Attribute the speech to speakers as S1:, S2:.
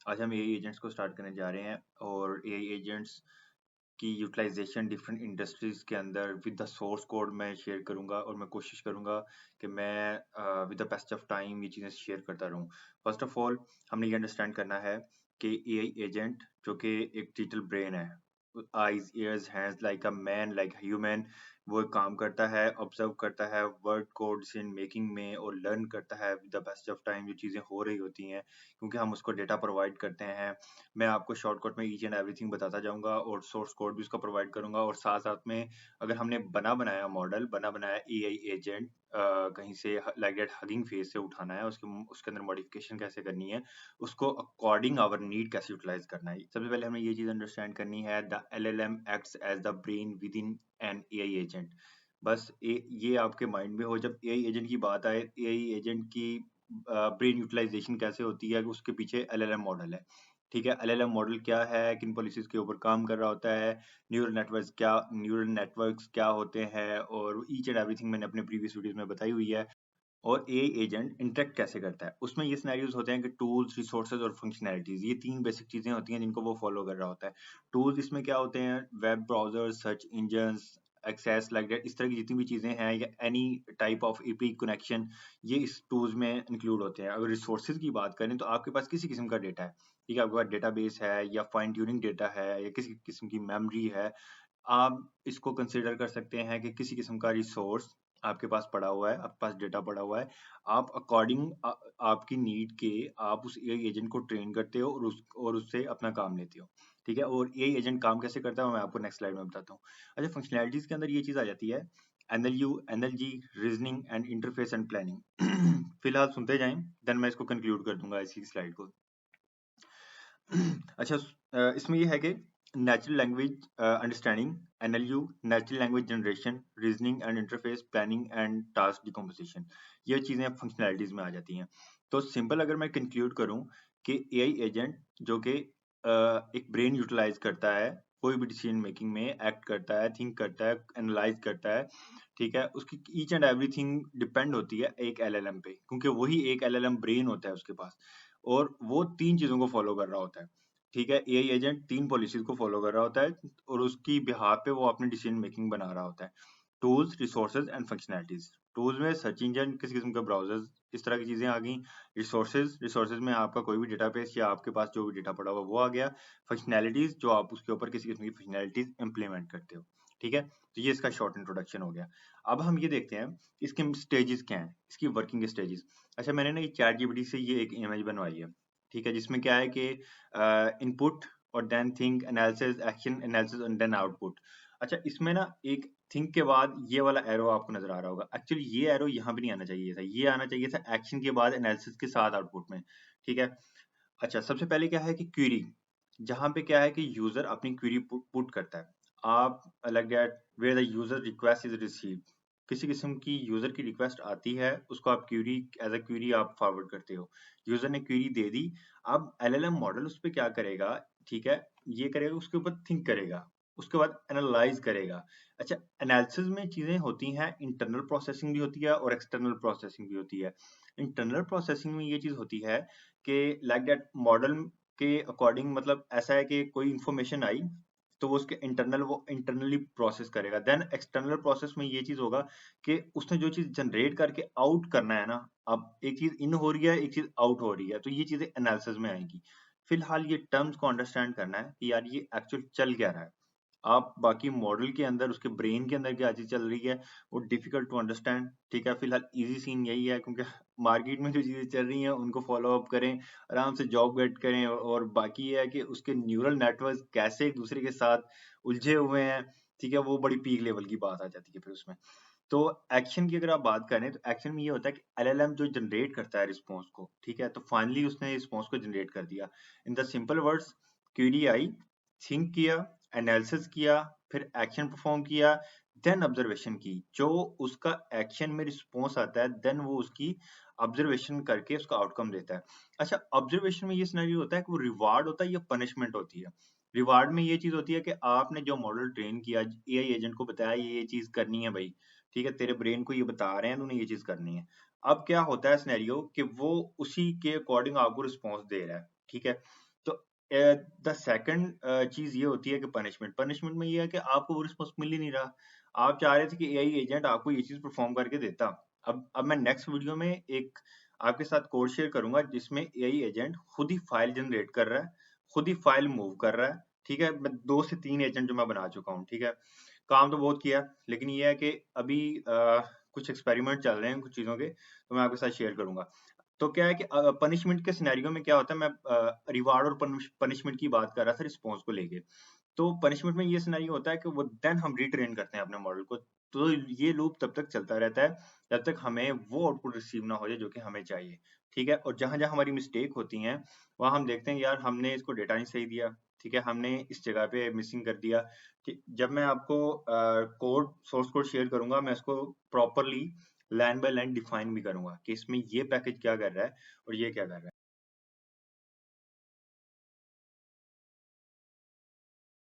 S1: आज हम AI agents को स्टार्ट करने जा रहे हैं और एआई एजेंट्स की यूटिलाइजेशन डिफरेंट इंडस्ट्रीज के अंदर विद द सोर्स कोड मैं शेयर करूंगा और मैं कोशिश करूंगा कि मैं with the best of time ये चीज़ें शेयर करता रहूं। फर्स्ट ऑफ ऑल हमने ये अंडरस्टैंड करना है कि एआई एजेंट जो कि एक डिजिटल ब्रेन है, eyes ears hands like a man like human, वो काम करता है, ऑब्जर्व करता है वर्ड कोड डिसीजन मेकिंग में और लर्न करता है with the best of time जो चीज़ें हो रही होती हैं, क्योंकि हम उसको डेटा प्रोवाइड करते हैं। मैं आपको शॉर्टकट में ईच एंड एवरीथिंग बताता जाऊंगा और सोर्स कोड भी उसका प्रोवाइड करूंगा, और साथ साथ में अगर हमने बना बनाया मॉडल, बना बनाया एआई एजेंट कहीं से लाइक दैट हगिंग फेस से उठाना है, उसके अंदर मॉडिफिकेशन कैसे करनी है, उसको अकॉर्डिंग आवर नीड कैसे यूटिलाइज करना है। सबसे पहले हमें ये चीज अंडरस्टैंड करनी है, the LLM acts as the brain within an AI agent. बस ये आपके माइंड में हो, जब एआई एजेंट की बात आए, एआई एजेंट की ब्रेन यूटिलाइजेशन कैसे होती है, उसके पीछे एलएलएम मॉडल है। ठीक है, एलएलएम मॉडल क्या है, किन पॉलिसीज के ऊपर काम कर रहा होता है, न्यूरल नेटवर्क्स क्या होते हैं, और ईच एंड एवरीथिंग मैंने अपने प्रीवियस वीडियोस में बताई हुई है। और एआई एजेंट इंटरेक्ट कैसे करता है, उसमें ये सिनेरियोज होते हैं कि टूल्स, रिसोर्सेज और फंक्शनैलिटीज, ये तीन बेसिक चीजें होती हैं जिनको वो फॉलो कर रहा होता है। टूल्स इसमें क्या होते हैं, web browser, search engines, access like that, इस तरह की जितनी भी चीजें हैं, या any type of API connection, ये इस टूल्स में इंक्लूड होते हैं। अगर रिसोर्सेज की बात करें तो आपके पास किसी किस्म का डेटा है, ठीक है, आपके पास डेटाबेस है या फाइन ट्यूनिंग डेटा है या किसी किस्म की मेमोरी है, आप इसको कंसिडर कर सकते हैं कि किसी किस्म का रिसोर्स आपके पास पड़ा हुआ है, आपके पास डेटा पड़ा हुआ है। आप अकॉर्डिंग आपकी नीड के आप उस एआई एजेंट को ट्रेन करते हो और उससे अपना काम लेते हो। ठीक है, और एआई एजेंट काम कैसे करता है मैं आपको नेक्स्ट स्लाइड में बताता हूँ। अच्छा, फंक्शनैलिटीज के अंदर ये चीज आ जाती है, NLG, reasoning and interface and planning. फिलहाल सुनते जाएं, देन मैं इसको कंक्लूड कर दूंगा इसी स्लाइड को। अच्छा, इसमें ये है कि natural language understanding, NLU, natural language generation, reasoning and interface planning and task decomposition, ये चीजें फंक्शनैलिटीज में आ जाती हैं। तो सिंपल अगर मैं कंक्लूड करूं कि एआई एजेंट जो कि एक ब्रेन यूटिलाइज करता है, कोई भी डिसीजन मेकिंग में एक्ट करता है, थिंक करता है, एनालाइज करता है, ठीक है, उसकी ईच एंड एवरीथिंग डिपेंड होती है एक एलएलएम पे, क्योंकि वही एक एलएलएम ब्रेन होता है उसके पास, और वो तीन चीजों को फॉलो कर रहा होता है। ठीक है, एआई एजेंट तीन पॉलिसीज को फॉलो कर रहा होता है और उसकी बिहाफ पे वो अपनी डिसीजन मेकिंग बना रहा होता है। Tools, resources and functionalities, tools में सर्च इंजन, किसी किस्म का ब्राउजर्स, इस तरह की चीजें आ गई। रिसोर्सेज में आपका कोई भी डेटाबेस या आपके पास जो भी डेटा पड़ा हुआ वो आ गया। फंक्शनैलिटीज, जो आप उसके ऊपर किसी किस्म की फंक्शनैलिटीज इंप्लीमेंट करते हो। ठीक है, तो ये इसका शॉर्ट इंट्रोडक्शन हो गया। अब हम ये देखते हैं इसके स्टेजेस क्या हैं, इसकी वर्किंग स्टेजेस। अच्छा, मैंने ना ये चैट जीपीटी से ये एक इमेज बनवाई है, ठीक है, जिसमें क्या है कि इनपुट और then think, analysis, action, analysis and then output. अच्छा, इसमें ना एक थिंक के बाद ये वाला एरो आपको नजर आ रहा होगा, एक्चुअली ये एरो यहाँ भी नहीं आना चाहिए था, ये आना चाहिए था एक्शन के बाद एनालिसिस के साथ आउटपुट में। ठीक है। अच्छा, सबसे पहले क्या है कि क्वेरी, जहाँ पे क्या है कि यूजर अपनी क्वेरी पुट करता है, आप like that where the user request is received, किसी किस्म की यूजर की रिक्वेस्ट आती है, उसको आप क्वेरी एज अ क्वेरी आप फॉरवर्ड करते हो, यूजर ने क्वेरी दे दी। अब एलएलएम मॉडल उस पर क्या करेगा, ठीक है, ये करेगा, उसके ऊपर थिंक करेगा, उसके बाद एनालाइज करेगा। अच्छा, एनालिसिस में चीजें होती हैं, इंटरनल प्रोसेसिंग भी होती है और एक्सटर्नल प्रोसेसिंग भी होती है। इंटरनल प्रोसेसिंग में ये चीज होती है कि लाइक दैट मॉडल के अकॉर्डिंग, मतलब ऐसा है कि कोई इंफॉर्मेशन आई तो वो इंटरनली प्रोसेस करेगा। देन एक्सटर्नल प्रोसेस में ये चीज होगा कि उसने जो चीज जनरेट करके आउट करना है ना, अब एक चीज इन हो रही है, एक चीज आउट हो रही है, तो ये चीजें एनालिसिस में आएंगी। फिलहाल ये टर्म्स को अंडरस्टैंड करना है कि यार ये एक्चुअल चल क्या रहा है। आप बाकी मॉडल के अंदर, उसके ब्रेन के अंदर क्या चीज चल रही है, वो डिफिकल्ट टू अंडरस्टैंड। ठीक है, फिलहाल इजी सीन यही है, क्योंकि मार्केट में जो चीजें चल रही हैं उनको फॉलो अप करें, आराम से जॉब गेट करें, और बाकी ये है कि उसके न्यूरल नेटवर्क कैसे एक दूसरे के साथ उलझे हुए हैं। ठीक है, वो बड़ी पीक लेवल की बात आ जाती है फिर उसमें। तो एक्शन की अगर आप बात करें तो एक्शन में ये होता है कि एलएलएम जो जनरेट करता है रिस्पॉन्स को, ठीक है, तो फाइनली उसने रिस्पॉन्स को जनरेट कर दिया। In the simple words, query I, think किया, एनालिसिस किया, फिर एक्शन परफॉर्म किया, देन ऑब्जर्वेशन की, जो उसका एक्शन में रिस्पॉन्स आता है, देन वो उसकी ऑब्जर्वेशन करके उसका आउटकम देता है। अच्छा, ऑब्जर्वेशन में ये सिनेरियो होता है कि वो रिवार्ड होता है या पनिशमेंट होती है। रिवार्ड में ये चीज होती है कि आपने जो मॉडल ट्रेन किया, एआई एजेंट को बताया ये चीज करनी है भाई, ठीक है, तेरे ब्रेन को ये बता रहे हैं तूने ये चीज करनी है। अब क्या होता है सिनेरियो कि वो उसी के अकॉर्डिंग आपको रिस्पॉन्स दे रहा है। ठीक है, द सेकंड चीज ये होती है कि पनिशमेंट में ये है कि आपको वो रिस्पॉन्स मिल ही नहीं रहा। आप चाह रहे थे कि एआई एजेंट आपको ये चीज परफॉर्म करके देता। अब मैं नेक्स्ट वीडियो में एक आपके साथ कोड शेयर करूंगा जिसमें एआई एजेंट खुद ही फाइल जनरेट कर रहा है, खुद ही फाइल मूव कर रहा है। ठीक है, मैं 2 से 3 एजेंट जो मैं बना चुका हूँ। ठीक है, काम तो बहुत किया, लेकिन ये है कि अभी कुछ एक्सपेरिमेंट चल रहे हैं कुछ चीजों के, तो मैं आपके साथ शेयर करूंगा। तो क्या है कि पनिशमेंट के सिनेरियो में क्या होता है, मैं रिवार्ड और पनिशमेंट की बात कर रहा था रिस्पॉन्स को लेके। तो पनिशमेंट में ये सिनेरियो होता है कि वो देन हम रिट्रेन करते हैं अपने मॉडल को। तो ये लूप तब तक चलता रहता है जब तक हमें वो आउटपुट रिसीव ना हो जाए जो कि हमें चाहिए। ठीक है, और जहां जहां हमारी मिस्टेक होती हैं वहां हम देखते हैं यार हमने इसको डेटा नहीं सही दिया। ठीक है, हमने इस जगह पे मिसिंग कर दिया। जब मैं आपको कोड सोर्स कोड शेयर करूंगा, मैं इसको properly line by line define भी करूंगा कि इसमें ये पैकेज क्या कर रहा है और ये क्या कर रहा है।